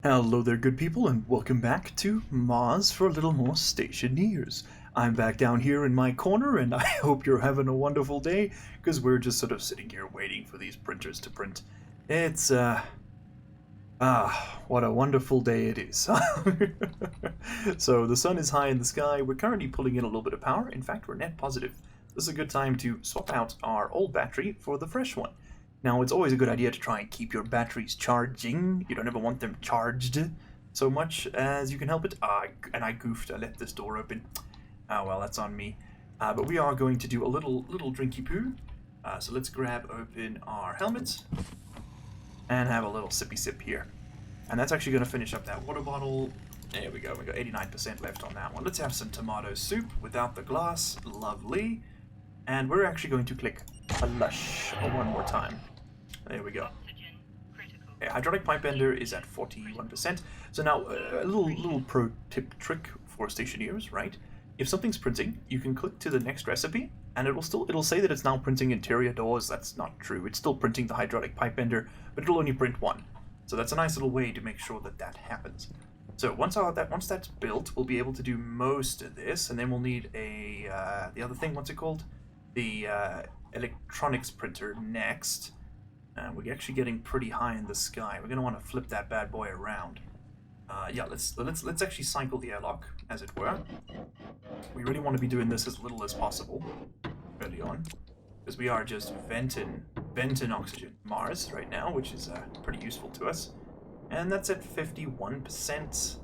Hello there, good people, and welcome back to Mars for a little more Stationeers. I'm back down here in my corner, and I hope you're having a wonderful day, because we're just sort of sitting here waiting for these printers to print. It's, what a wonderful day it is. So, the sun is high in the sky, we're currently pulling in a little bit of power, in fact, we're net positive. This is a good time to swap out our old battery for the fresh one. Now, it's always a good idea to try and keep your batteries charging. You don't ever want them charged so much as you can help it. And I goofed. I left this door open. Oh, well, that's on me. But we are going to do a little drinky poo. So let's grab open our helmets and have a little sippy sip here. And that's actually going to finish up that water bottle. There we go. We got 89% left on that one. Let's have some tomato soup without the glass. Lovely. And we're actually going to click flush one more time. There we go. Okay, hydraulic pipe bender is at 41%. So now, a little pro tip trick for Stationeers, right? If something's printing, you can click to the next recipe, and it'll say that it's now printing interior doors. That's not true. It's still printing the hydraulic pipe bender, but it'll only print one. So that's a nice little way to make sure that happens. So once that's built, we'll be able to do most of this, and then we'll need the other thing. What's it called? The electronics printer next. We're actually getting pretty high in the sky. We're going to want to flip that bad boy around. Yeah, let's actually cycle the airlock, as it were. We really want to be doing this as little as possible early on, because we are just venting oxygen Mars right now, which is pretty useful to us. And that's at 51%.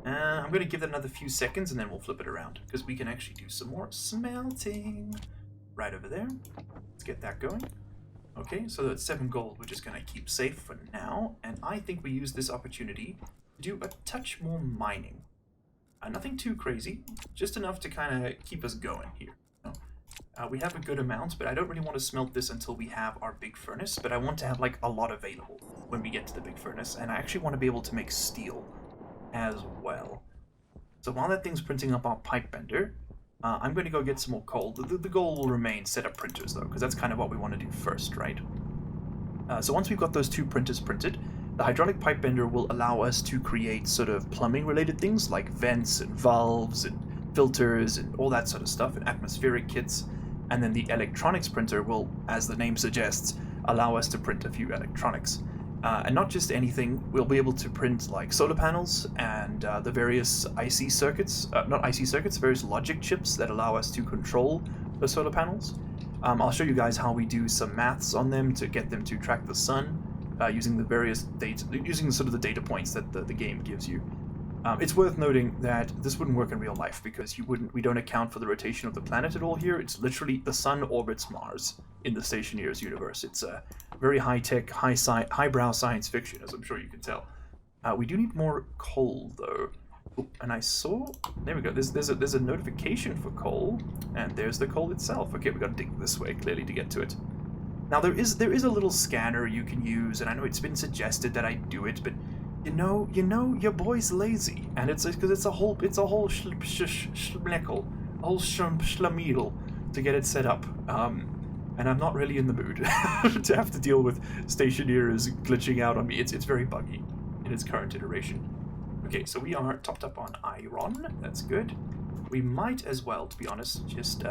I'm going to give that another few seconds, and then we'll flip it around, because we can actually do some more smelting right over there. Let's get that going. Okay, so that's 7 gold we're just going to keep safe for now, and I think we use this opportunity to do a touch more mining. Nothing too crazy, just enough to kind of keep us going here. We have a good amount, but I don't really want to smelt this until we have our big furnace, but I want to have like a lot available when we get to the big furnace, and I actually want to be able to make steel as well. So while that thing's printing up our pipe bender, I'm going to go get some more coal. The goal will remain set up printers, though, because that's kind of what we want to do first, right? So once we've got those 2 printers printed, the hydraulic pipe bender will allow us to create sort of plumbing-related things like vents and valves and filters and all that sort of stuff, and atmospheric kits. And then the electronics printer will, as the name suggests, allow us to print a few electronics. And not just anything, we'll be able to print like solar panels and the various various logic chips that allow us to control the solar panels. I'll show you guys how we do some maths on them to get them to track the sun using the various using sort of the data points that the game gives you. It's worth noting that this wouldn't work in real life because we don't account for the rotation of the planet at all here. It's literally the sun orbits Mars in the Stationeers universe. It's a very high-tech, highbrow science fiction, as I'm sure you can tell. We do need more coal, though. Oh, and I saw... There we go. There's a notification for coal, and there's the coal itself. Okay, we got to dig this way, clearly, to get to it. Now, there is a little scanner you can use, and I know it's been suggested that I do it, but... You know, your boy's lazy, and it's because it's a whole schmeckle, a whole schlamedel to get it set up. And I'm not really in the mood to have to deal with Stationeers glitching out on me. It's very buggy in its current iteration. Okay, so we are topped up on iron. That's good. We might as well, to be honest, just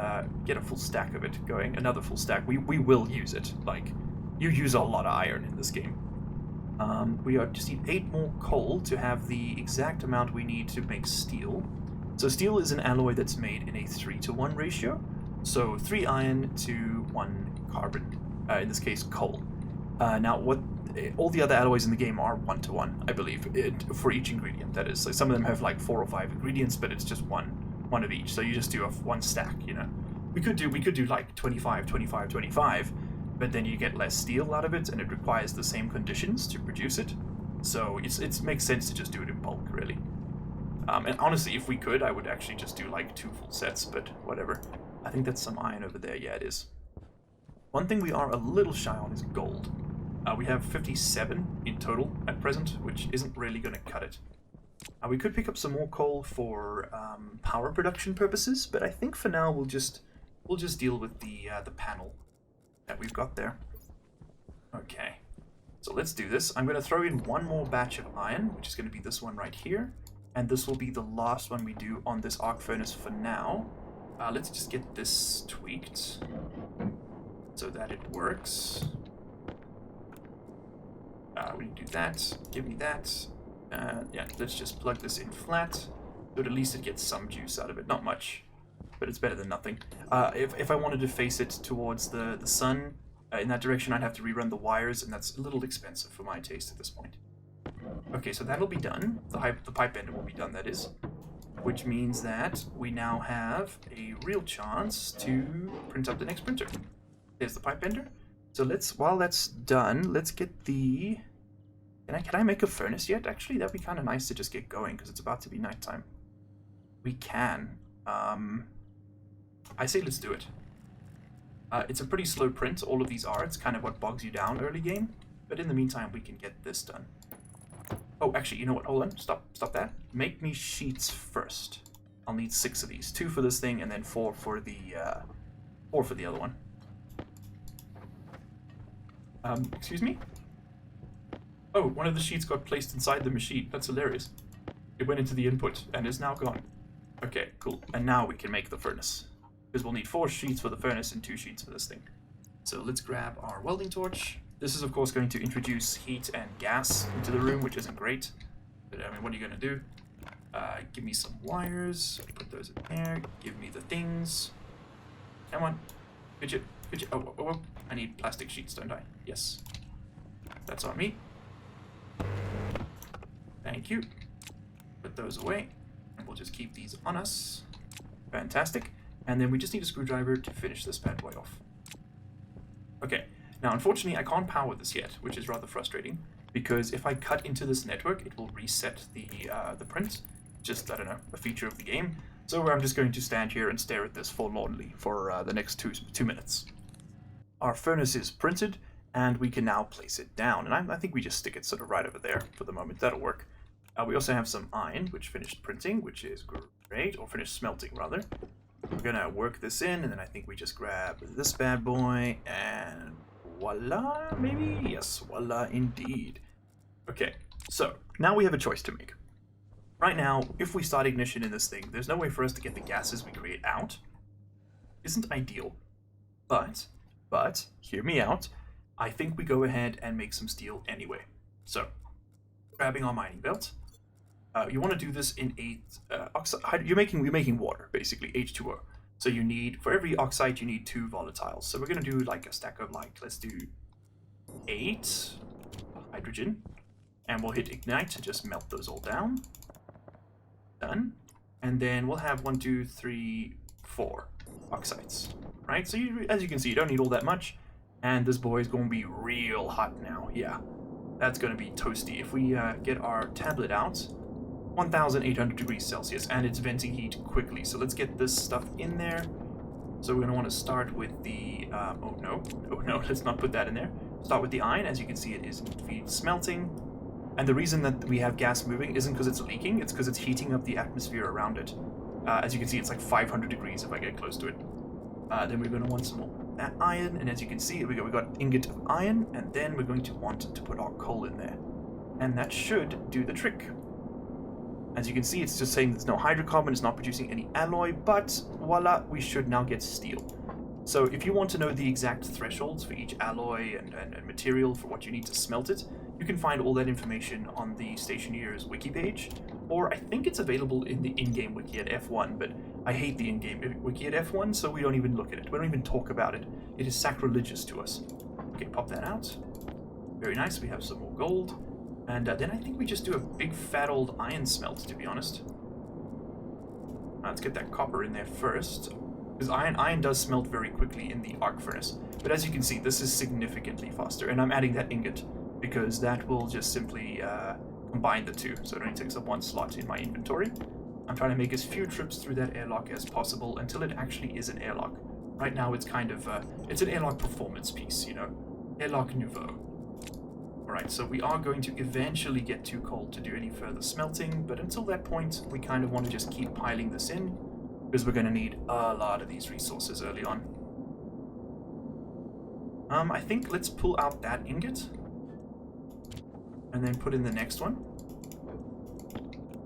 get a full stack of it going. Another full stack. We will use it. Like, you use a lot of iron in this game. We just need 8 more coal to have the exact amount we need to make steel. So steel is an alloy that's made in a 3-to-1 ratio. So 3 iron to 1 carbon, in this case coal. Now, all the other alloys in the game are 1-to-1, I believe, for each ingredient. That is, like, some of them have like 4 or 5 ingredients, but it's just one of each. So you just do one stack, you know. We could do like 25, 25, 25. But then you get less steel out of it, and it requires the same conditions to produce it. So it makes sense to just do it in bulk, really. And honestly, if we could, I would actually just do like 2 full sets, but whatever. I think that's some iron over there. Yeah, it is. One thing we are a little shy on is gold. We have 57 in total at present, which isn't really going to cut it. We could pick up some more coal for power production purposes, but I think for now we'll just deal with the panel that we've got there. Okay. So let's do this. I'm going to throw in one more batch of iron, which is going to be this one right here. And this will be the last one we do on this arc furnace for now. Let's just get this tweaked so that it works. We can do that. Give me that. Yeah, let's just plug this in flat, so at least it gets some juice out of it. Not much, but it's better than nothing. If I wanted to face it towards the sun, in that direction, I'd have to rerun the wires, and that's a little expensive for my taste at this point. Okay, so that'll be done. The pipe bender will be done, that is. Which means that we now have a real chance to print up the next printer. There's the pipe bender. So while that's done, let's get the... Can I make a furnace yet? Actually, that'd be kind of nice to just get going, because it's about to be nighttime. We can. I say let's do it. It's a pretty slow print, all of these are. It's kind of what bogs you down early game. But in the meantime, we can get this done. Oh, actually, you know what? Hold on. Stop that. Make me sheets first. I'll need 6 of these. 2 for this thing, and then 4 for the other one. Excuse me? Oh, one of the sheets got placed inside the machine. That's hilarious. It went into the input, and is now gone. Okay, cool. And now we can make the furnace. Because we'll need 4 sheets for the furnace and 2 sheets for this thing. So let's grab our welding torch. This is, of course, going to introduce heat and gas into the room, which isn't great. But, I mean, what are you going to do? Give me some wires. Put those in there. Give me the things. Come on. Could you... Oh. I need plastic sheets, don't I? Yes. That's on me. Thank you. Put those away. And we'll just keep these on us. Fantastic. And then we just need a screwdriver to finish this bad boy off. Okay. Now, unfortunately, I can't power this yet, which is rather frustrating, because if I cut into this network, it will reset the print. Just, I don't know, a feature of the game. So I'm just going to stand here and stare at this forlornly for the next 2 minutes. Our furnace is printed, and we can now place it down. And I think we just stick it sort of right over there for the moment. That'll work. We also have some iron, which finished printing, which is great, or finished smelting, rather. We're going to work this in, and then I think we just grab this bad boy, and voila, maybe? Yes, voila, indeed. Okay, so now we have a choice to make. Right now, if we start ignition in this thing, there's no way for us to get the gases we create out. Isn't ideal. But, hear me out. I think we go ahead and make some steel anyway. So, grabbing our mining belt. You want to do this in oxide. You're making water, basically, H2O. So you need, for every oxide, you need 2 volatiles. So we're going to do like a stack of let's do 8 hydrogen. And we'll hit ignite to just melt those all down. Done. And then we'll have 1, 2, 3, 4 oxides. Right? So as you can see, you don't need all that much. And this boy is going to be real hot now. Yeah. That's going to be toasty. If we get our tablet out, 1,800 degrees Celsius, and it's venting heat quickly. So let's get this stuff in there. So we're going to want to start with the... oh no, let's not put that in there. Start with the iron. As you can see, it is indeed smelting. And the reason that we have gas moving isn't because it's leaking, it's because it's heating up the atmosphere around it. As you can see, it's like 500 degrees if I get close to it. Then we're going to want some more iron, and as you can see, we got ingot of iron, and then we're going to want to put our coal in there. And that should do the trick. As you can see, it's just saying there's no hydrocarbon, it's not producing any alloy, but voila, we should now get steel. So if you want to know the exact thresholds for each alloy and material for what you need to smelt it, you can find all that information on the Stationeers wiki page, or I think it's available in the in-game wiki at F1, but I hate the in-game wiki at F1, so we don't even look at it. We don't even talk about it. It is sacrilegious to us. Okay, pop that out. Very nice, we have some more gold. And then I think we just do a big fat old iron smelt, to be honest. Let's get that copper in there first. Because iron does smelt very quickly in the arc furnace. But as you can see, this is significantly faster. And I'm adding that ingot, because that will just simply combine the two. So it only takes up 1 slot in my inventory. I'm trying to make as few trips through that airlock as possible until it actually is an airlock. Right now it's kind of, it's an airlock performance piece, you know. Airlock nouveau. Alright, so we are going to eventually get too cold to do any further smelting, but until that point, we kind of want to just keep piling this in, because we're going to need a lot of these resources early on. I think let's pull out that ingot. And then put in the next one.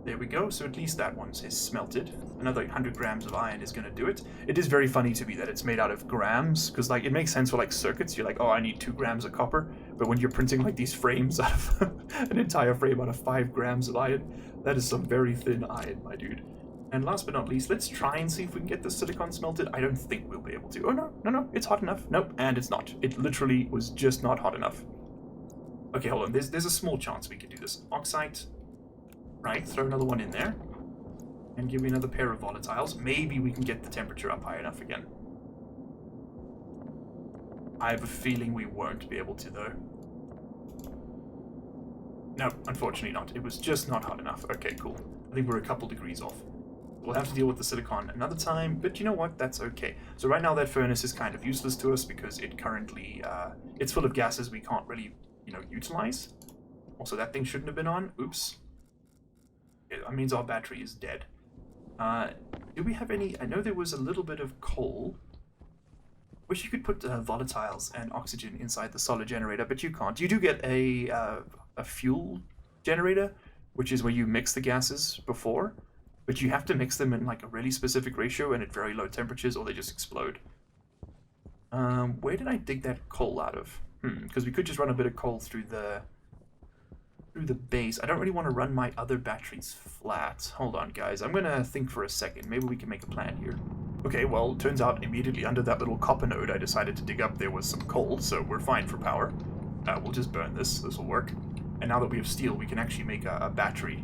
There we go, so at least that one is smelted. Another 100 grams of iron is going to do it. It is very funny to me that it's made out of grams, because like it makes sense for like circuits. You're like, oh, I need 2 grams of copper. But when you're printing like these frames out of an entire frame out of 5 grams of iron, that is some very thin iron, my dude. And last but not least, let's try and see if we can get the silicon smelted. I don't think we'll be able to. Oh, no, it's hot enough. Nope, and it's not. It literally was just not hot enough. Okay, hold on. There's a small chance we could do this. Oxide. Right, throw another one in there. And give me another pair of volatiles. Maybe we can get the temperature up high enough again. I have a feeling we won't be able to, though. No, unfortunately not. It was just not hot enough. Okay, cool. I think we're a couple degrees off. We'll have to deal with the silicon another time, but you know what? That's okay. So right now that furnace is kind of useless to us because it currently, it's full of gases we can't really, utilize. Also, that thing shouldn't have been on. Oops. That means our battery is dead. Do we have any... I know there was a little bit of coal. Wish you could put volatiles and oxygen inside the solar generator, but you can't. You do get a fuel generator, which is where you mix the gases before, but you have to mix them in like a really specific ratio and at very low temperatures or they just explode. Where did I dig that coal out of? Because we could just run a bit of coal through the base. I don't really want to run my other batteries flat. Hold on, guys. I'm going to think for a second. Maybe we can make a plan here. Okay, well, turns out immediately under that little copper node I decided to dig up there was some coal, so we're fine for power. We'll just burn this. This will work. And now that we have steel, we can actually make a battery.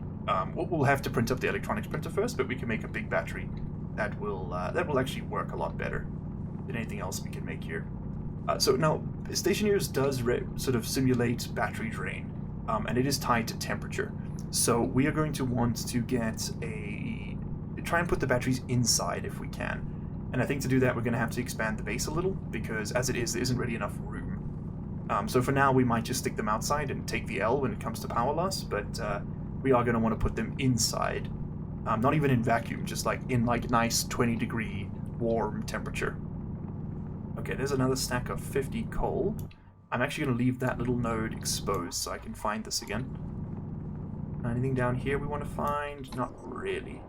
We'll have to print up the electronics printer first, but we can make a big battery that will actually work a lot better than anything else we can make here. So now, Stationeers does sort of simulate battery drain. And it is tied to temperature. So we are going to want to try and put the batteries inside if we can. And I think to do that we're going to have to expand the base a little, because as it is, there isn't really enough room. So for now we might just stick them outside and take the L when it comes to power loss, but we are going to want to put them inside. Not even in vacuum, just like in like nice 20-degree warm temperature. Okay, there's another stack of 50 coal. I'm actually going to leave that little node exposed so I can find this again. Anything down here we want to find? Not really.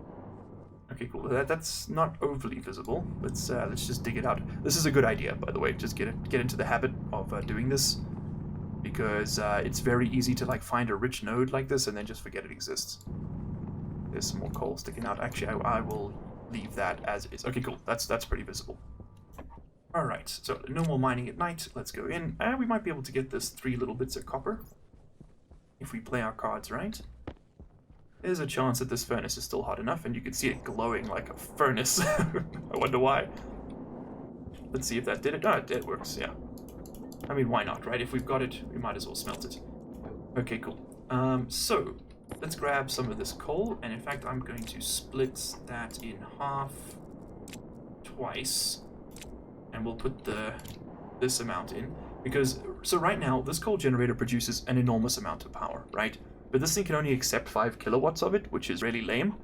Okay, cool. That's not overly visible. Let's just dig it out. This is a good idea, by the way. Just get into the habit of doing this, because it's very easy to like find a rich node like this and then just forget it exists. There's some more coal sticking out. Actually, I will leave that as is. Okay, cool. That's pretty visible. Alright, so no more mining at night. Let's go in. And we might be able to get this 3 little bits of copper if we play our cards right. There's a chance that this furnace is still hot enough, and you can see it glowing like a furnace. I wonder why. Let's see if that did it. Oh, it works, yeah. I mean, why not, right? If we've got it, we might as well smelt it. Okay, cool. So, let's grab some of this coal, and in fact, I'm going to split that in half twice. And we'll put this amount in, because so right now this coal generator produces an enormous amount of power, right? But this thing can only accept 5 kilowatts of it, which is really lame.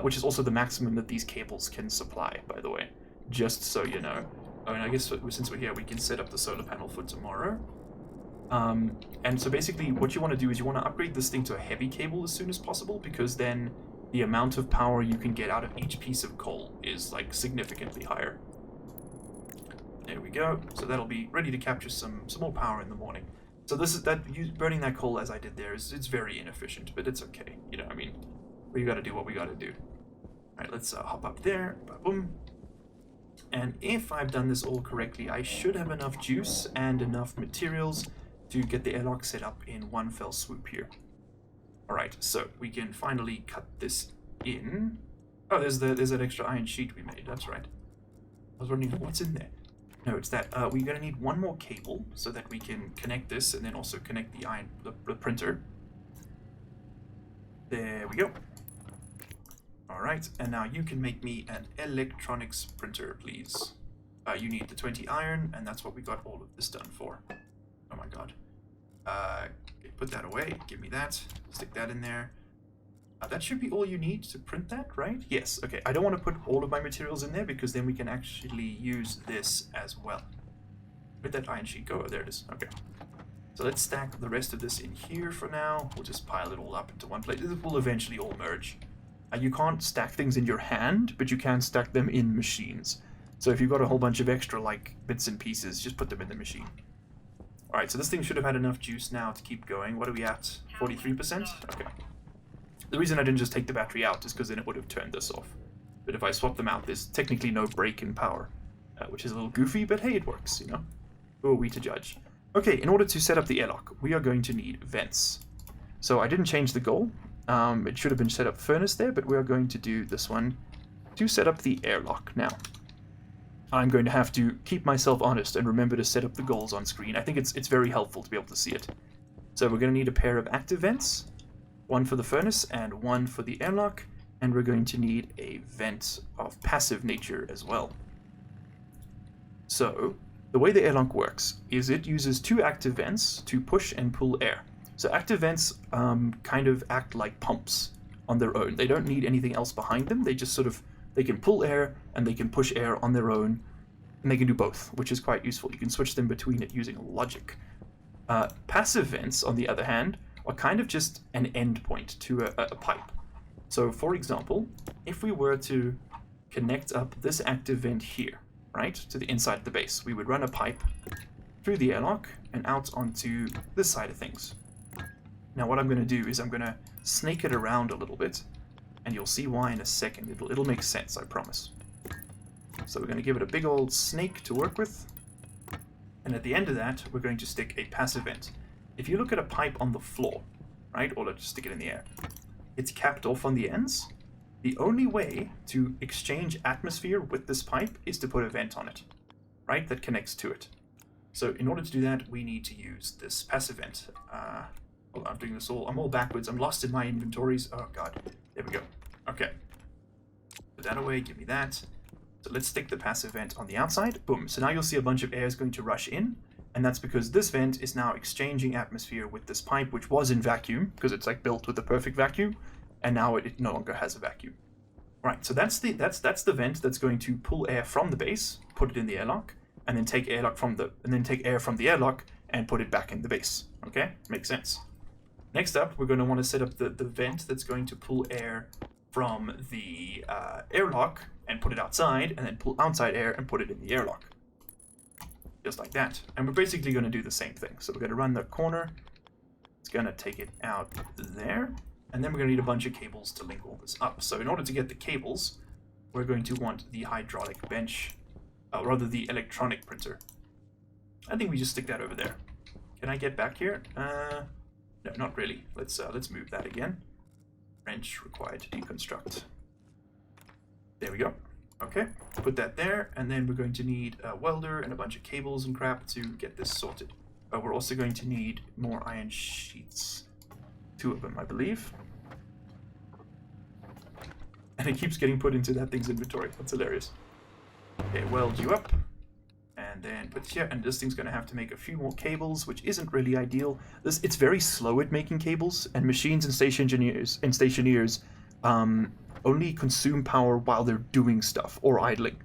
Which is also the maximum that these cables can supply, by the way, just so you know. Oh, and I guess since we're here, we can set up the solar panel for tomorrow. And so basically, what you want to do is you want to upgrade this thing to a heavy cable as soon as possible, because then the amount of power you can get out of each piece of coal is like significantly higher. There we go. So that'll be ready to capture some more power in the morning. So burning that coal as I did there it's very inefficient, but it's okay. I mean, we got to do what we got to do. All right, let's hop up there. Boom. And if I've done this all correctly, I should have enough juice and enough materials to get the airlock set up in one fell swoop here. All right, so we can finally cut this in. Oh, there's that extra iron sheet we made. That's right. I was wondering what's in there. No, it's that we're going to need one more cable so that we can connect this and then also connect the printer. There we go. Alright, and now you can make me an electronics printer, please. You need the 20 iron, and that's what we got all of this done for. Oh my god. Put that away, give me that, stick that in there. That should be all you need to print that, right? Yes, okay. I don't want to put all of my materials in there because then we can actually use this as well. Where'd that iron sheet go? Oh, there it is. Okay. So let's stack the rest of this in here for now. We'll just pile it all up into one place. This will eventually all merge. You can't stack things in your hand, but you can stack them in machines. So if you've got a whole bunch of extra like bits and pieces, just put them in the machine. Alright, so this thing should have had enough juice now to keep going. What are we at? 43%? Okay. The reason I didn't just take the battery out is because then it would have turned this off. But if I swap them out, there's technically no break in power, which is a little goofy, but hey, it works, you know? Who are we to judge? Okay, in order to set up the airlock, we are going to need vents. So I didn't change the goal. It should have been set up furnace there, but we are going to do this one to set up the airlock now. I'm going to have to keep myself honest and remember to set up the goals on screen. I think it's very helpful to be able to see it. So we're going to need a pair of active vents, one for the furnace and one for the airlock, and we're going to need a vent of passive nature as well. So the way the airlock works is it uses two active vents to push and pull air. So active vents kind of act like pumps on their own. They don't need anything else behind them. They just they can pull air and they can push air on their own, and they can do both, which is quite useful. You can switch them between it using logic. Passive vents, on the other hand, are kind of just an endpoint to a pipe. So, for example, if we were to connect up this active vent here, right, to the inside of the base, we would run a pipe through the airlock and out onto this side of things. Now, what I'm going to do is I'm going to snake it around a little bit, and you'll see why in a second. It'll make sense, I promise. So we're going to give it a big old snake to work with, and at the end of that, we're going to stick a passive vent. If you look at a pipe on the floor, right, or let's stick it in the air, it's capped off on the ends. The only way to exchange atmosphere with this pipe is to put a vent on it, right, that connects to it. So in order to do that, we need to use this passive vent. Hold on, I'm doing this I'm all backwards. I'm lost in my inventories. Oh god, there we go. Okay, put that away, give me that. So let's stick the passive vent on the outside. Boom. So now you'll see a bunch of air is going to rush in, and that's because this vent is now exchanging atmosphere with this pipe, which was in vacuum, because it's like built with the perfect vacuum, and now it no longer has a vacuum. Right, so that's the vent that's going to pull air from the base, put it in the airlock, and then take air from the airlock and put it back in the base. Okay? Makes sense. Next up, we're going to want to set up the vent that's going to pull air from the airlock and put it outside, and then pull outside air and put it in the airlock. Just like that. And we're basically going to do the same thing. So we're going to run the corner. It's going to take it out there. And then we're going to need a bunch of cables to link all this up. So in order to get the cables, we're going to want the hydraulic bench, rather the electronic printer. I think we just stick that over there. Can I get back here? No, not really. Let's move that again. Wrench required to deconstruct. There we go. Okay, put that there, and then we're going to need a welder and a bunch of cables and crap to get this sorted. We're also going to need more iron sheets. 2 of them, I believe. And it keeps getting put into that thing's inventory. That's hilarious. Okay, weld you up. And then put here, and this thing's going to have to make a few more cables, which isn't really ideal. It's very slow at making cables, and machines and stationeers only consume power while they're doing stuff or idling.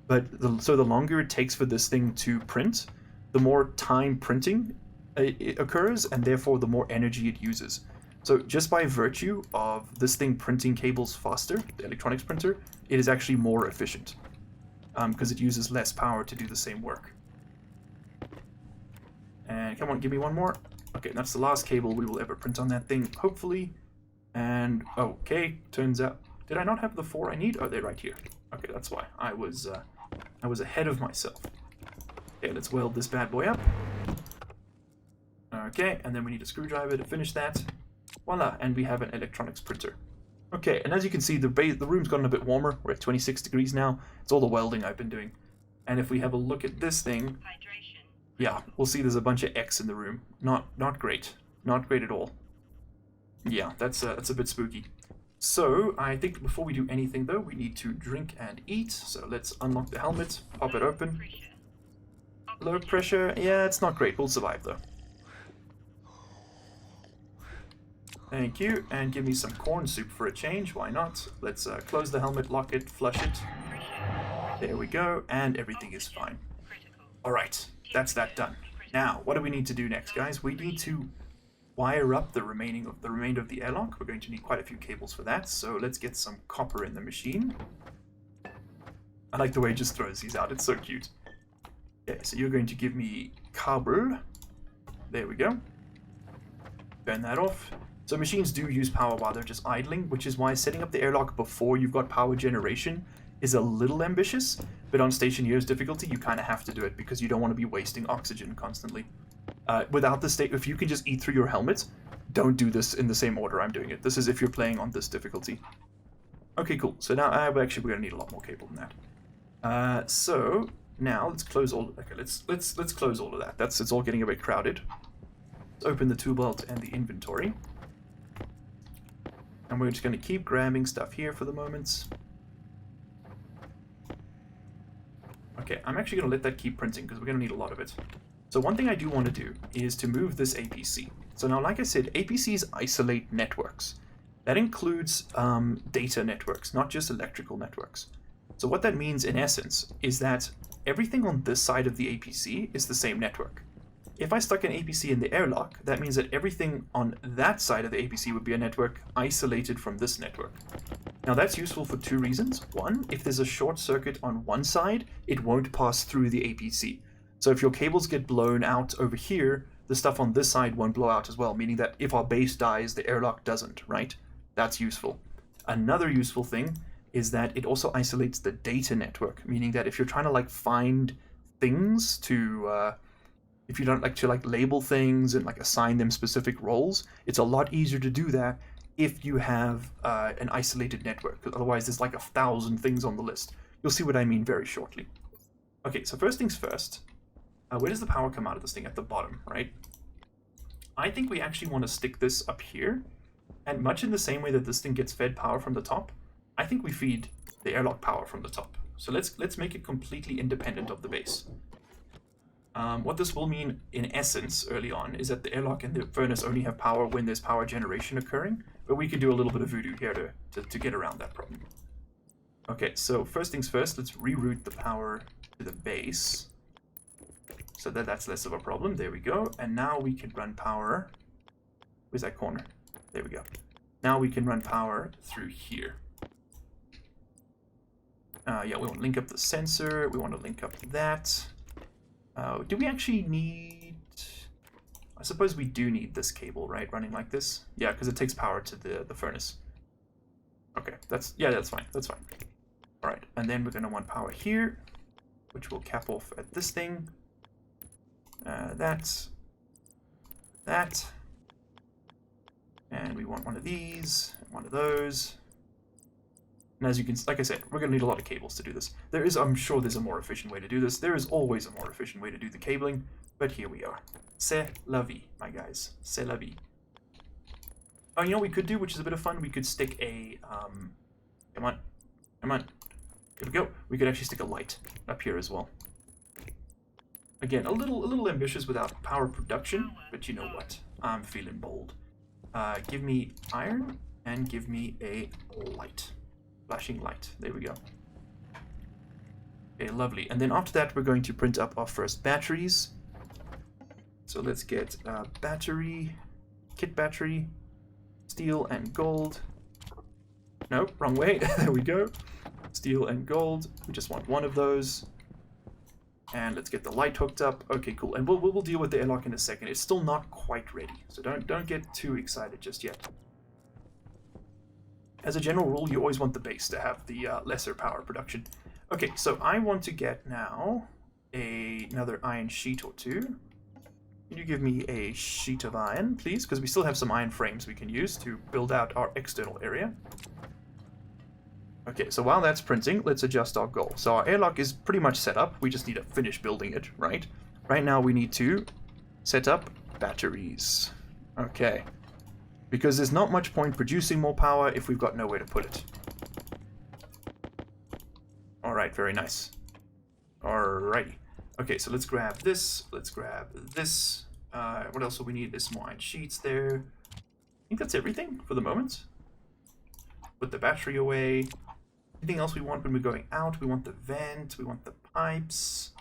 But so the longer it takes for this thing to print, the more time printing it occurs, and therefore the more energy it uses. So just by virtue of this thing printing cables faster, the electronics printer, it is actually more efficient. Because it uses less power to do the same work. And come on, give me one more. Okay, that's the last cable we will ever print on that thing, hopefully. And, okay, turns out... Did I not have the 4 I need? Oh, they're right here. Okay, that's why. I was ahead of myself. Okay, let's weld this bad boy up. Okay, and then we need a screwdriver to finish that. Voila, and we have an electronics printer. Okay, and as you can see, the room's gotten a bit warmer. We're at 26 degrees now. It's all the welding I've been doing. And if we have a look at this thing, yeah, we'll see there's a bunch of X in the room. Not great. Not great at all. Yeah, that's a bit spooky. So, I think before we do anything, though, we need to drink and eat. So let's unlock the helmet, pop it open. Low pressure, yeah, it's not great. We'll survive, though. Thank you, and give me some corn soup for a change, why not? Let's close the helmet, lock it, flush it. There we go, and everything is fine. Alright, that's that done. Now, what do we need to do next, guys? We need to wire up the remainder of the airlock. We're going to need quite a few cables for that, so let's get some copper in the machine. I like the way it just throws these out. It's so cute. Okay, so you're going to give me cable. There we go. Turn that off. So machines do use power while they're just idling, which is why setting up the airlock before you've got power generation is a little ambitious, but on Stationeers difficulty, you kind of have to do it because you don't want to be wasting oxygen constantly. Without the state, if you can just eat through your helmet, don't do this in the same order I'm doing it. This is if you're playing on this difficulty. Okay, cool. So now, actually, we're gonna need a lot more cable than that. So now let's close all. Okay, let's close all of that. It's all getting a bit crowded. Let's open the tool belt and the inventory, and we're just gonna keep grabbing stuff here for the moment. Okay, I'm actually gonna let that keep printing because we're gonna need a lot of it. So one thing I do want to do is to move this APC. So now, like I said, APCs isolate networks. That includes data networks, not just electrical networks. So what that means, in essence, is that everything on this side of the APC is the same network. If I stuck an APC in the airlock, that means that everything on that side of the APC would be a network isolated from this network. Now that's useful for two reasons. One, if there's a short circuit on one side, it won't pass through the APC. So if your cables get blown out over here, the stuff on this side won't blow out as well, meaning that if our base dies, the airlock doesn't, right? That's useful. Another useful thing is that it also isolates the data network, meaning that if you're trying to like find things to, if you don't like to like label things and like assign them specific roles, it's a lot easier to do that if you have an isolated network, because otherwise there's like 1,000 things on the list. You'll see what I mean very shortly. Okay, so first things first. Where does the power come out of this thing? At the bottom, right? I think we actually want to stick this up here, and much in the same way that this thing gets fed power from the top, I think we feed the airlock power from the top. So let's make it completely independent of the base. What this will mean, in essence, early on, is that the airlock and the furnace only have power when there's power generation occurring, but we can do a little bit of voodoo here to get around that problem. Okay, so first things first, let's reroute the power to the base. So that's less of a problem. There we go. And now we can run power. Where's that corner? There we go. Now we can run power through here. Yeah, we want to link up the sensor. We want to link up that. Do we actually need... I suppose we do need this cable, right? Running like this? Yeah, because it takes power to the furnace. Okay, that's fine. That's fine. All right, and then we're going to want power here, which will cap off at this thing. That, and we want one of these, one of those. And as you can, like I said, we're going to need a lot of cables to do this. I'm sure there's a more efficient way to do this. There is always a more efficient way to do the cabling, but here we are. C'est la vie, my guys. C'est la vie. Oh, you know what we could do, which is a bit of fun? We could stick a, come on. Here we go. We could actually stick a light up here as well. Again, a little ambitious without power production, but you know what? I'm feeling bold. Give me iron and give me a light. Flashing light. There we go. Okay, lovely. And then after that, we're going to print up our first batteries. So let's get battery, kit battery, steel and gold. Nope, wrong way. There we go. Steel and gold. We just want one of those. And let's get the light hooked up. Okay, cool. And we'll deal with the airlock in a second. It's still not quite ready, so don't get too excited just yet. As a general rule, you always want the base to have the lesser power production. Okay, so I want to get now another iron sheet or two. Can you give me a sheet of iron, please? Because we still have some iron frames we can use to build out our external area. Okay, so while that's printing, let's adjust our goal. So our airlock is pretty much set up. We just need to finish building it, right? Right now we need to set up batteries. Okay. Because there's not much point producing more power if we've got nowhere to put it. Alright, very nice. Alrighty. Okay, so let's grab this. Let's grab this. What else do we need? There's some more iron sheets there. I think that's everything for the moment. Put the battery away. Anything else we want when we're going out? We want the vent. We want the pipes.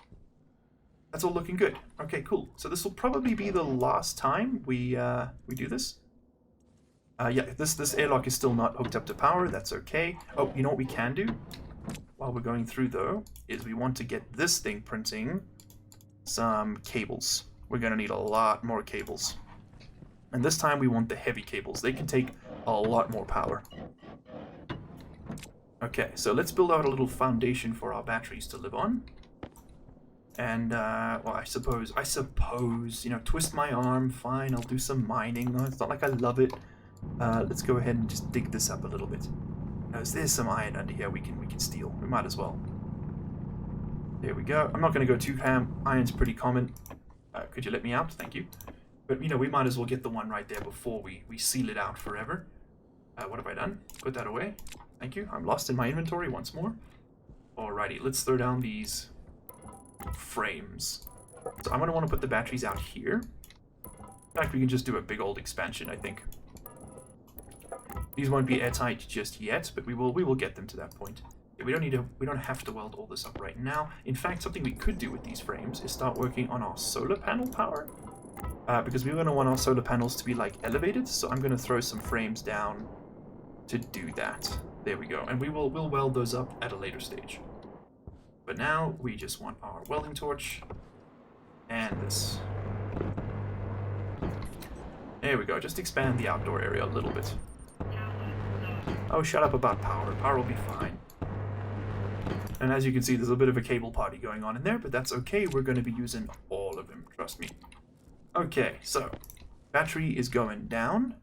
That's all looking good. Okay, cool. So this will probably be the last time we do this. Yeah, this airlock is still not hooked up to power. That's okay. Oh, you know what we can do? While we're going through, though, is we want to get this thing printing some cables. We're going to need a lot more cables. And this time we want the heavy cables. They can take a lot more power. Okay, so let's build out a little foundation for our batteries to live on. And, well, I suppose, you know, twist my arm, fine, I'll do some mining. It's not like I love it. Let's go ahead and just dig this up a little bit. There's some iron under here we can steal. We might as well. There we go. I'm not going to go too ham. Iron's pretty common. Could you let me out? Thank you. But, you know, we might as well get the one right there before we seal it out forever. What have I done? Put that away. Thank you. I'm lost in my inventory once more. Alrighty, let's throw down these frames. So I'm going to want to put the batteries out here. In fact, we can just do a big old expansion, I think. These won't be airtight just yet, but we will get them to that point. Yeah, we don't have to weld all this up right now. In fact, something we could do with these frames is start working on our solar panel power. Because we're going to want our solar panels to be like elevated, so I'm going to throw some frames down to do that. There we go, and we'll weld those up at a later stage. But now we just want our welding torch and this. There we go. Just expand the outdoor area a little bit. Oh, shut up about power. Power will be fine. And as you can see, there's a bit of a cable party going on in there, but that's okay. We're going to be using all of them, trust me. Okay, so battery is going down.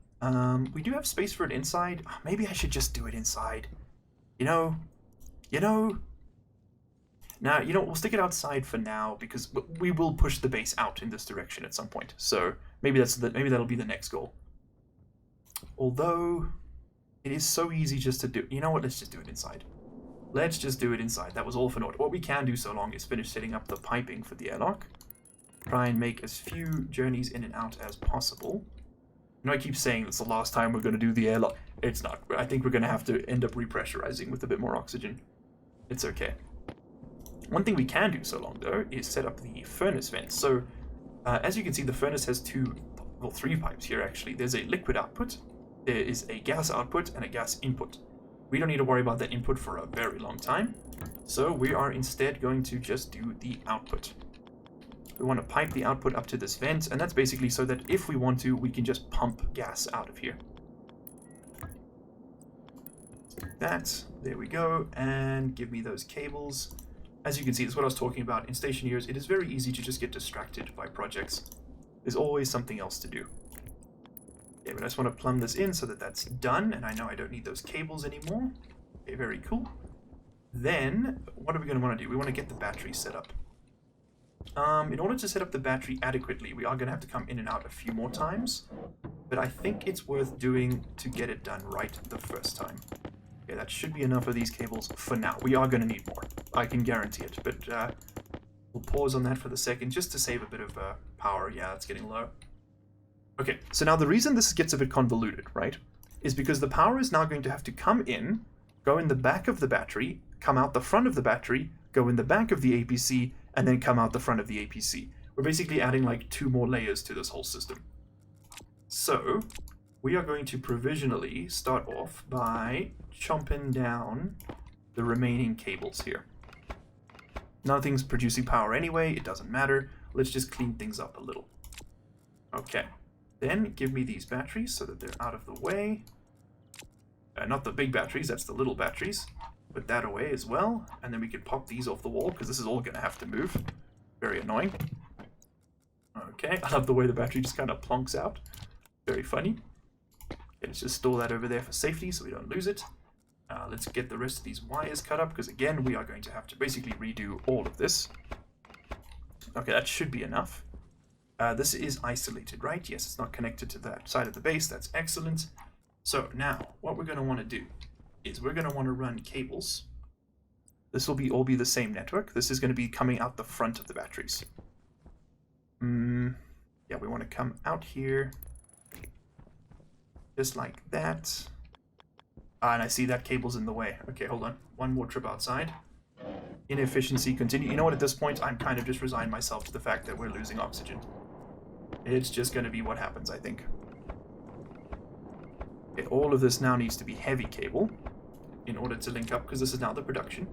We do have space for it inside. Oh, maybe I should just do it inside. You know. Now, we'll stick it outside for now because we will push the base out in this direction at some point. So maybe that'll be the next goal. Although it is so easy just to do. You know what? Let's just do it inside. Let's just do it inside. That was all for naught. What we can do so long is finish setting up the piping for the airlock. Try and make as few journeys in and out as possible. I keep saying it's the last time we're going to do the airlock. It's not. I think we're going to have to end up repressurizing with a bit more oxygen. It's okay. One thing we can do so long, though, is set up the furnace vent. So, as you can see, the furnace has three pipes here, actually. There's a liquid output, there is a gas output, and a gas input. We don't need to worry about that input for a very long time. So, we are instead going to just do the output. We want to pipe the output up to this vent, and that's basically so that if we want to, we can just pump gas out of here. Like that. There we go. And give me those cables. As you can see, that's what I was talking about. In Stationeers, it is very easy to just get distracted by projects. There's always something else to do. Okay, but I just want to plumb this in so that that's done, and I know I don't need those cables anymore. Okay, very cool. Then, what are we going to want to do? We want to get the battery set up. In order to set up the battery adequately, we are going to have to come in and out a few more times, but I think it's worth doing to get it done right the first time. Okay, that should be enough of these cables for now. We are going to need more. I can guarantee it, but we'll pause on that for the second just to save a bit of power. Yeah, it's getting low. Okay, so now the reason this gets a bit convoluted, right, is because the power is now going to have to come in, go in the back of the battery, come out the front of the battery, go in the back of the APC, and then come out the front of the APC. We're basically adding like 2 more layers to this whole system. So, we are going to provisionally start off by chomping down the remaining cables here. Nothing's producing power anyway, it doesn't matter. Let's just clean things up a little. Okay, then give me these batteries so that they're out of the way. Not the big batteries, that's the little batteries. Put that away as well, and then we can pop these off the wall, because this is all going to have to move. Very annoying. Okay, I love the way the battery just kind of plonks out. Very funny. Okay, let's just store that over there for safety so we don't lose it. Let's get the rest of these wires cut up, because again, we are going to have to basically redo all of this. Okay, that should be enough. This is isolated, right? Yes, it's not connected to that side of the base. That's excellent. So now, what we're going to want to do is we're going to want to run cables. This will all be the same network. This is going to be coming out the front of the batteries. Yeah, we want to come out here. Just like that. And I see that cable's in the way. Okay, hold on. One more trip outside. Inefficiency continue. You know what, at this point, I'm kind of just resigned myself to the fact that we're losing oxygen. It's just going to be what happens, I think. Okay, all of this now needs to be heavy cable in order to link up, because this is now the production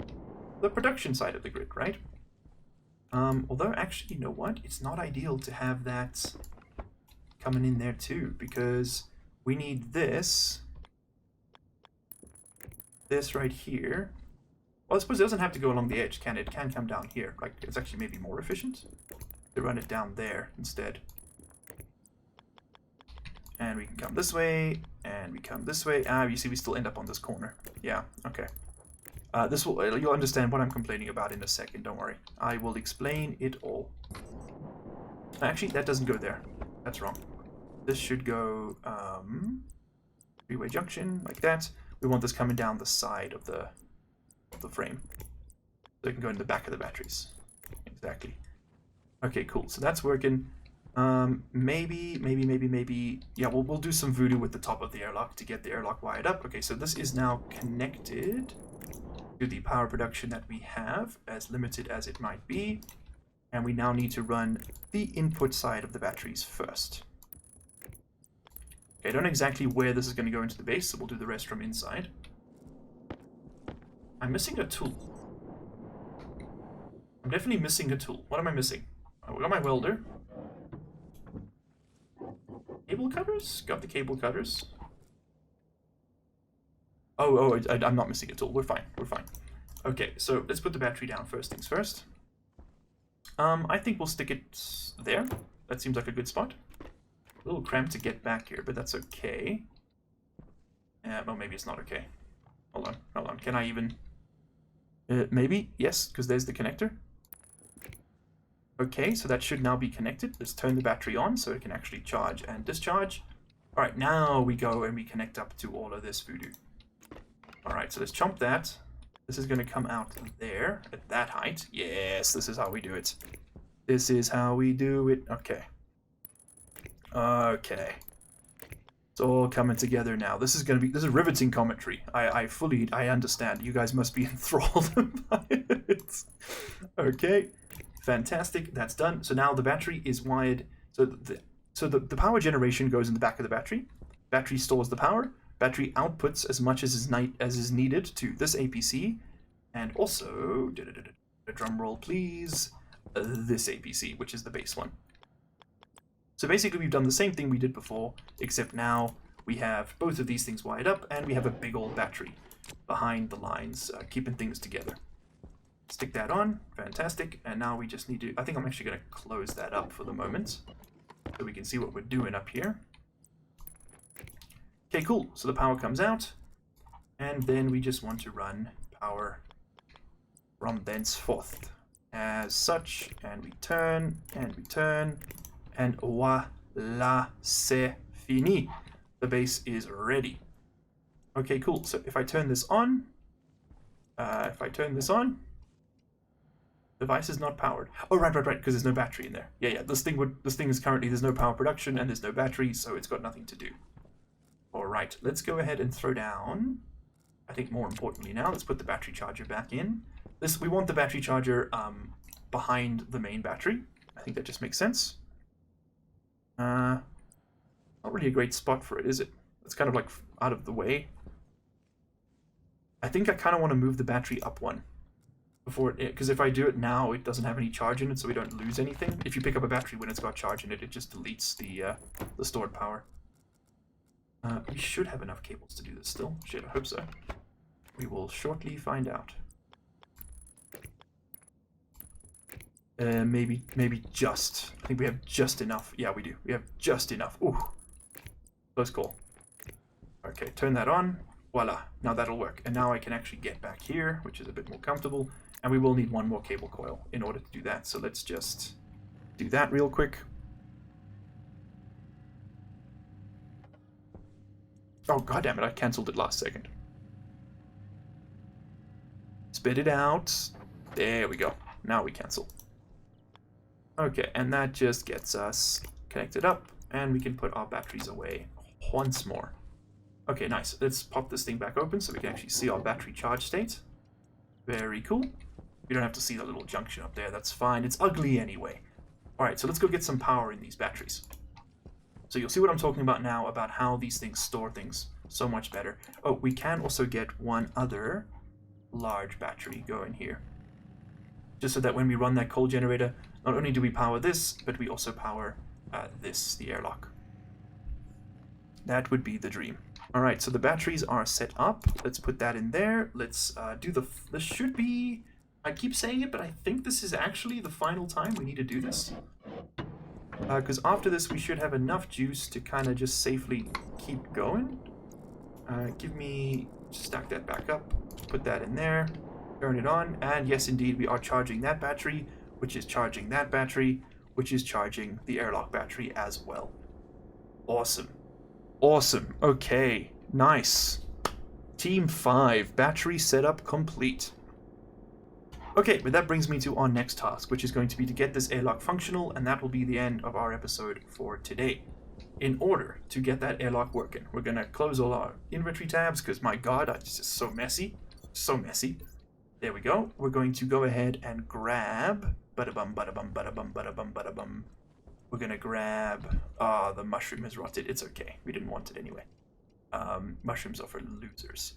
side of the grid, right? Although, actually, you know what? It's not ideal to have that coming in there too, because we need this right here. Well, I suppose it doesn't have to go along the edge, can it? It can come down here. Like, it's actually maybe more efficient to run it down there instead. And we can come this way, and we come this way. Ah, you see, we still end up on this corner. Yeah, okay. You'll understand what I'm complaining about in a second, don't worry. I will explain it all. Actually, that doesn't go there. That's wrong. This should go, three-way junction, like that. We want this coming down the side of the frame. So it can go in the back of the batteries. Exactly. Okay, cool. So that's working. Maybe. Yeah, we'll do some voodoo with the top of the airlock to get the airlock wired up. Okay, so this is now connected to the power production that we have, as limited as it might be. And we now need to run the input side of the batteries first. Okay, I don't know exactly where this is going to go into the base, so we'll do the rest from inside. I'm missing a tool. I'm definitely missing a tool. What am I missing? I got my welder. Cable cutters? Got the cable cutters. I'm not missing a tool. We're fine. We're fine. Okay, so let's put the battery down first things first. I think we'll stick it there. That seems like a good spot. A little cramped to get back here, but that's okay. Well, maybe it's not okay. Hold on. Can I even... maybe? Yes, because there's the connector. Okay, so that should now be connected. Let's turn the battery on so it can actually charge and discharge. Alright, now we go and we connect up to all of this voodoo. Alright, so let's chomp that. This is going to come out there at that height. Yes, this is how we do it. This is how we do it. Okay. Okay. It's all coming together now. This is riveting commentary. I understand. You guys must be enthralled by it. Okay. Fantastic. That's done. So now the battery is wired. So the power generation goes in the back of the battery. Battery stores the power. Battery outputs as much as is needed to this APC, and also, a drum roll please, this APC, which is the base one. So basically we've done the same thing we did before, except now we have both of these things wired up, and we have a big old battery behind the lines, keeping things together. Stick that on, fantastic, and now we just need to, I think I'm actually going to close that up for the moment, so we can see what we're doing up here. Okay, cool. So the power comes out, and then we just want to run power from thenceforth as such, and we turn, and voila, c'est fini. The base is ready. Okay, cool. So if I turn this on, the device is not powered. Oh, right, because there's no battery in there. Yeah, this thing is currently, there's no power production, and there's no battery, so it's got nothing to do. Alright, let's go ahead and throw down, I think more importantly now, let's put the battery charger back in. We want the battery charger behind the main battery. I think that just makes sense. Not really a great spot for it, is it? It's kind of like out of the way. I think I kind of want to move the battery up one. Because if I do it now, it doesn't have any charge in it, so we don't lose anything. If you pick up a battery when it's got charge in it, it just deletes the stored power. We should have enough cables to do this still. Shit, I hope so. We will shortly find out. Maybe just. I think we have just enough. Yeah, we do. We have just enough. Ooh. Close call. Okay, turn that on. Voila. Now that'll work. And now I can actually get back here, which is a bit more comfortable. And we will need one more cable coil in order to do that. So let's just do that real quick. Oh, goddammit, I cancelled it last second. Spit it out. There we go. Now we cancel. Okay, and that just gets us connected up, and we can put our batteries away once more. Okay, nice. Let's pop this thing back open so we can actually see our battery charge state. Very cool. We don't have to see the little junction up there. That's fine. It's ugly anyway. Alright, so let's go get some power in these batteries. So you'll see what I'm talking about now, about how these things store things so much better. Oh, we can also get one other large battery going here. Just so that when we run that coal generator, not only do we power this, but we also power the airlock. That would be the dream. Alright, so the batteries are set up. Let's put that in there. Let's do this should be... I keep saying it, but I think this is actually the final time we need to do this. Because after this, we should have enough juice to kind of just safely keep going. Give me... stack that back up. Put that in there. Turn it on. And yes, indeed, we are charging that battery, which is charging that battery, which is charging the airlock battery as well. Awesome. Awesome. Okay. Nice. Team 5. Battery setup complete. Okay, but that brings me to our next task, which is going to be to get this airlock functional, and that will be the end of our episode for today. In order to get that airlock working, we're going to close all our inventory tabs, because my god, it's just so messy. So messy. There we go. We're going to go ahead and grab... Bada-bum, bada-bum, bada-bum, bada-bum, bada-bum. We're going to grab... Ah, the mushroom has rotted. It's okay. We didn't want it anyway. Mushrooms are for losers.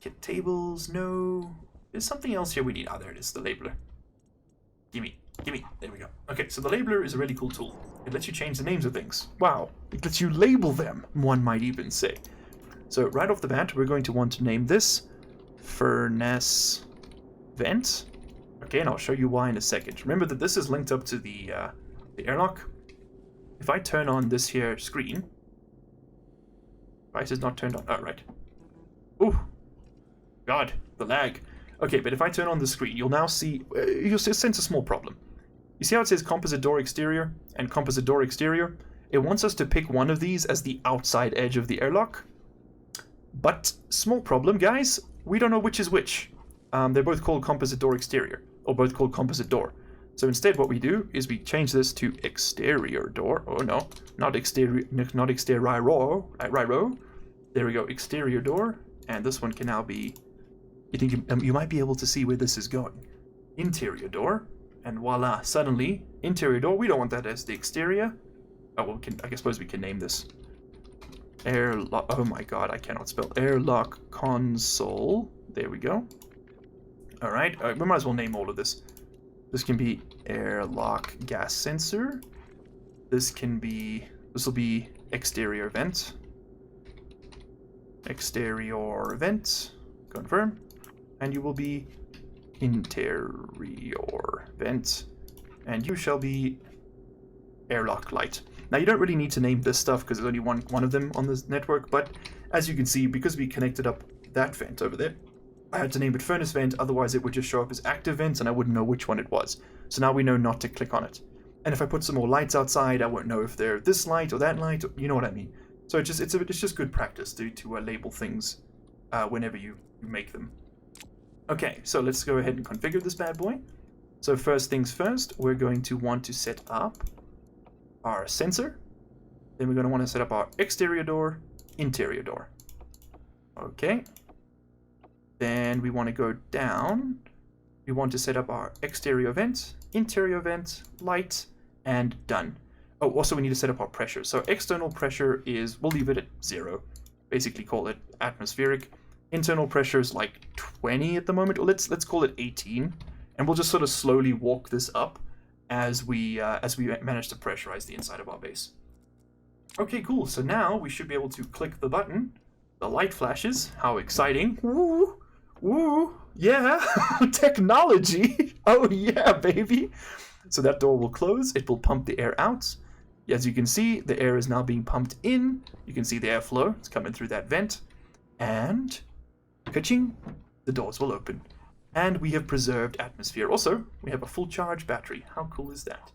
Kit tables, no... There's something else here we need. Ah, there it is, the labeler. Gimme. There we go. Okay, so the labeler is a really cool tool. It lets you change the names of things. Wow. It lets you label them, one might even say. So right off the bat, we're going to want to name this Furnace Vent. Okay, and I'll show you why in a second. Remember that this is linked up to the airlock. If I turn on this here screen... Device is not turned on. Oh, right. Ooh. God, the lag. Okay, but if I turn on the screen, you'll now see, you'll sense a small problem. You see how it says composite door exterior and composite door exterior? It wants us to pick one of these as the outside edge of the airlock. But, small problem, guys, we don't know which is which. They're both called composite door exterior, or both called composite door. So instead what we do is we change this to exterior door. Oh no, not exterior, not exterior, there we go, exterior door. And this one can now be... You might be able to see where this is going. Interior door, and voila, suddenly, interior door, we don't want that as the exterior. Oh, well, I suppose we can name this. Airlock, oh my god, I cannot spell. Airlock console, there we go. Alright, we might as well name all of this. This can be airlock gas sensor. This will be exterior vent. Exterior vent, confirm. And you will be interior vent, and you shall be airlock light. Now you don't really need to name this stuff because there's only one of them on this network, but as you can see, because we connected up that vent over there, I had to name it furnace vent, otherwise it would just show up as active vent and I wouldn't know which one it was. So now we know not to click on it. And if I put some more lights outside, I won't know if they're this light or that light, or, you know what I mean. So it's just good practice to label things whenever you make them. Okay, so let's go ahead and configure this bad boy. So first things first, we're going to want to set up our sensor. Then we're going to want to set up our exterior door, interior door. Okay. Then we want to go down. We want to set up our exterior vent, interior vent, light, and done. Oh, also we need to set up our pressure. So external pressure is, we'll leave it at 0. Basically call it atmospheric. Internal pressure is like 20 at the moment, or let's call it 18, and we'll just sort of slowly walk this up as we manage to pressurize the inside of our base. Okay, cool. So now we should be able to click the button. The light flashes. How exciting! Woo, woo, yeah, technology. Oh yeah, baby. So that door will close. It will pump the air out. As you can see, the air is now being pumped in. You can see the airflow. It's coming through that vent, and ka-ching, the doors will open. And we have preserved atmosphere. Also, we have a full charge battery. How cool is that?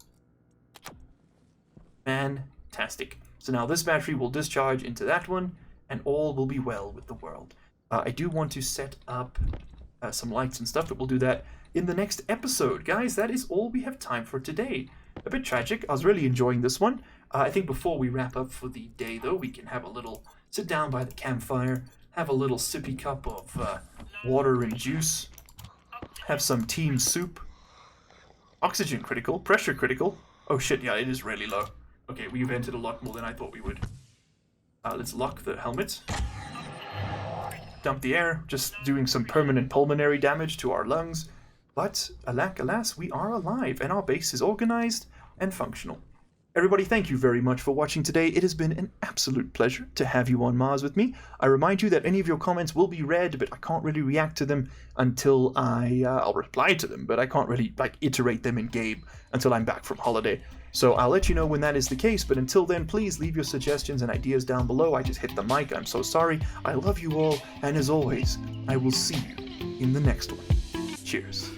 Fantastic. So now this battery will discharge into that one, and all will be well with the world. I do want to set up some lights and stuff, but we'll do that in the next episode. Guys, that is all we have time for today. A bit tragic. I was really enjoying this one. I think before we wrap up for the day, though, we can have a little sit down by the campfire, have a little sippy cup of water and juice. Have some team soup. Oxygen critical. Pressure critical. Oh shit, yeah, it is really low. Okay, we vented a lot more than I thought we would. Let's lock the helmet. Dump the air, just doing some permanent pulmonary damage to our lungs. But, alack, alas, we are alive, and our base is organized and functional. Everybody, thank you very much for watching today. It has been an absolute pleasure to have you on Mars with me. I remind you that any of your comments will be read, but I can't really react to them until I'll reply to them, but I can't really, iterate them in game until I'm back from holiday. So I'll let you know when that is the case, but until then, please leave your suggestions and ideas down below. I just hit the mic, I'm so sorry. I love you all, and as always, I will see you in the next one. Cheers.